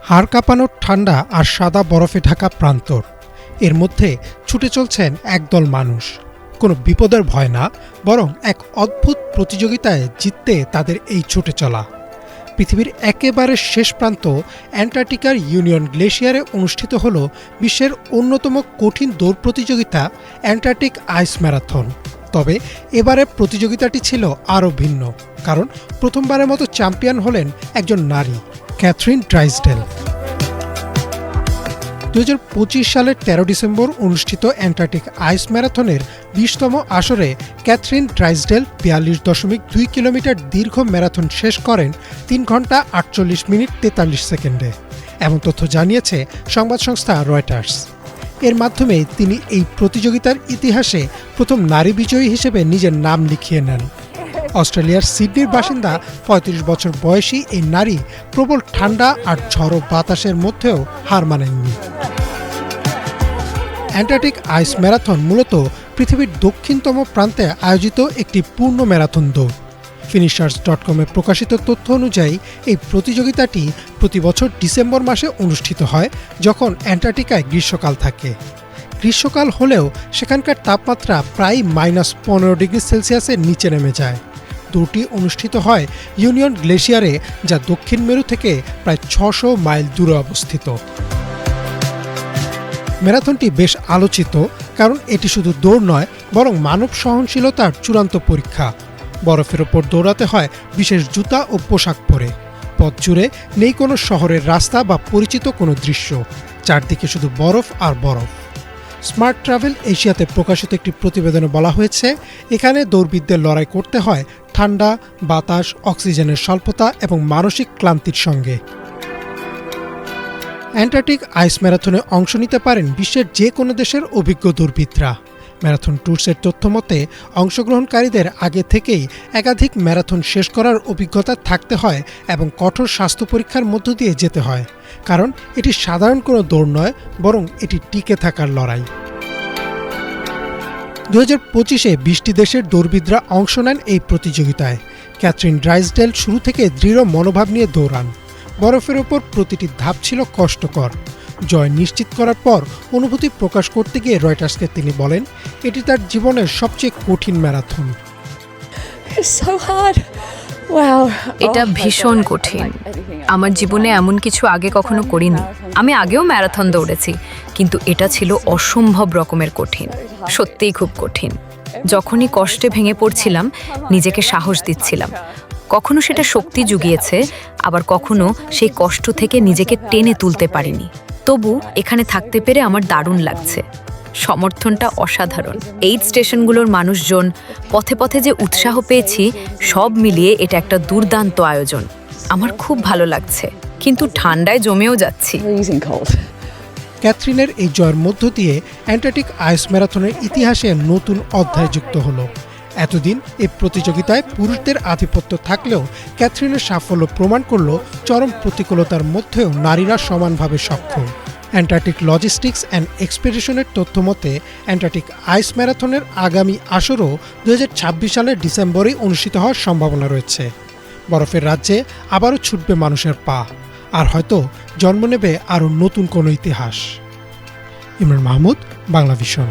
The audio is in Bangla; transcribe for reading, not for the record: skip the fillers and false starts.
হাড় কাঁপানোর ঠান্ডা আর সাদা বরফে ঢাকা প্রান্তর, এর মধ্যে ছুটে চলছেন একদল মানুষ। কোনো বিপদের ভয় না, বরং এক অদ্ভুত প্রতিযোগিতায় জিততে তাদের এই ছুটে চলা। পৃথিবীর একেবারে শেষ প্রান্ত অ্যান্টার্কটিকার ইউনিয়ন গ্লেশিয়ারে অনুষ্ঠিত হল বিশ্বের অন্যতম কঠিন দৌড় প্রতিযোগিতা অ্যান্টার্কটিক আইস ম্যারাথন। তবে এবারে প্রতিযোগিতাটি ছিল আরও ভিন্ন, কারণ প্রথমবারের মতো চ্যাম্পিয়ন হলেন একজন নারী, ক্যাথরিন ড্রাইসডেল। 2025 সালের 13 ডিসেম্বর অনুষ্ঠিত অ্যান্টার্কটিক আইস ম্যারাথনের 20তম আসরে ক্যাথরিন ড্রাইসডেল 42.2 কিলোমিটার দীর্ঘ ম্যারাথন শেষ করেন 3 ঘন্টা 48 মিনিট 43 সেকেন্ডে। এমন তথ্য জানিয়েছে সংবাদ সংস্থা রয়টার্স। এর মাধ্যমে তিনি এই প্রতিযোগিতার ইতিহাসে প্রথম নারী বিজয়ী হিসেবে নিজের নাম লিখিয়ে নেন। অস্ট্রেলিয়ার সিডনির বাসিন্দা 35 বছর বয়সী এই নারী প্রবল ঠান্ডা আর ঝড়ো বাতাসের মধ্যেও হার মানেননি। অ্যান্টার্কটিক আইস ম্যারাথন মূলত পৃথিবীর দক্ষিণতম প্রান্তে আয়োজিত একটি পূর্ণ ম্যারাথন দৌড়। ফিনিশার্স.com-এ প্রকাশিত তথ্য অনুযায়ী এই প্রতিযোগিতাটি প্রতি বছর ডিসেম্বর মাসে অনুষ্ঠিত হয়, যখন অ্যান্টার্কটিকায় গ্রীষ্মকাল থাকে। গ্রীষ্মকাল হলেও সেখানকার তাপমাত্রা প্রায় -15 ডিগ্রি সেলসিয়াসের নিচে নেমে যায়। দৌড়টি অনুষ্ঠিত হয় ইউনিয়ন গ্লেশিয়ারে, যা দক্ষিণ মেরু থেকে প্রায় 600 মাইল দূরে অবস্থিত। ম্যারাথনটি বেশ আলোচিত, কারণ এটি শুধু দৌড় নয়, বরং মানব সহনশীলতার চূড়ান্ত পরীক্ষা। বরফের ওপর দৌড়াতে হয় বিশেষ জুতা ও পোশাক পরে। পথ জুড়ে নেই কোনো শহরের রাস্তা বা পরিচিত কোনো দৃশ্য, চারদিকে শুধু বরফ আর বরফ। স্মার্ট ট্রাভেল এশিয়াতে প্রকাশিত একটি প্রতিবেদনে বলা হয়েছে, এখানে দৌড়বিদদের লড়াই করতে হয় ঠান্ডা, বাতাস, অক্সিজেনের স্বল্পতা এবং মানসিক ক্লান্তির সঙ্গে। অ্যান্টার্কটিক আইস ম্যারাথনে অংশ নিতে পারেন বিশ্বের যে কোনো দেশের অভিজ্ঞ দৌড়বিদরা। ম্যারাথন ট্যুরসের তথ্য মতে অংশগ্রহণকারীদের আগে থেকেই একাধিক ম্যারাথন শেষ করার অভিজ্ঞতা থাকতে হয় এবং কঠোর স্বাস্থ্য পরীক্ষার মধ্য দিয়ে যেতে হয়, কারণ এটি সাধারণ কোনো দৌড় নয়, বরং এটি টিকে থাকার লড়াই। 2025-এ 20টি দেশের দৌড়বিদরা অংশ নেন এই প্রতিযোগিতায়। ক্যাথরিন ড্রাইসডেল শুরু থেকে দৃঢ় মনোভাব নিয়ে দৌড়ান। বরফের ওপর প্রতিটি ধাপ ছিল কষ্টকর। জয় নিশ্চিত করার পর অনুভূতি প্রকাশ করতে গিয়ে রয়টার্সকে তিনি বলেন, এটি তার জীবনের সবচেয়ে কঠিন ম্যারাথন। এটা ভীষণ কঠিন। আমার জীবনে এমন কিছু আগে কখনো করিনি। আমি আগেও ম্যারাথন দৌড়েছি, কিন্তু এটা ছিল অসম্ভব রকমের কঠিন। সত্যিই খুব কঠিন। যখনই কষ্টে ভেঙে পড়ছিলাম, নিজেকে সাহস দিচ্ছিলাম। কখনো সেটা শক্তি জুগিয়েছে, আবার কখনো সেই কষ্ট থেকে নিজেকে টেনে তুলতে পারিনি। তবু এখানে থাকতে পেরে আমার দারুণ লাগছে। সমর্থনটা অসাধারণ। এইড স্টেশনগুলোর মানুষজন, পথে পথে যে উৎসাহ পেয়েছি, সব মিলিয়ে এটা একটা দুর্দান্ত আয়োজন। আমার খুব ভালো লাগছে, কিন্তু ঠান্ডায় জমেও যাচ্ছি। ক্যাথরিনের এই জয়ের মধ্য দিয়ে অ্যান্টার্কটিক আইস ম্যারাথনের ইতিহাসে নতুন অধ্যায় যুক্ত হলো। এতদিন এই প্রতিযোগিতায় পুরুষদের আধিপত্য থাকলেও ক্যাথরিনের সাফল্য প্রমাণ করল চরম প্রতিকূলতার মধ্যেও নারীরা সমানভাবে সক্ষম। অ্যান্টার্কটিক লজিস্টিক্স অ্যান্ড এক্সপেডিশনের তথ্য মতে অ্যান্টার্কটিক আইস ম্যারাথনের আগামী আসরও 2026 সালের ডিসেম্বরেই অনুষ্ঠিত হওয়ার সম্ভাবনা রয়েছে। বরফের রাজ্যে আবারও ছুটবে মানুষের পা, আর হয়তো জন্ম নেবে আরও নতুন কোনো ইতিহাস। ইমরান মাহমুদ, বাংলা ভিশন।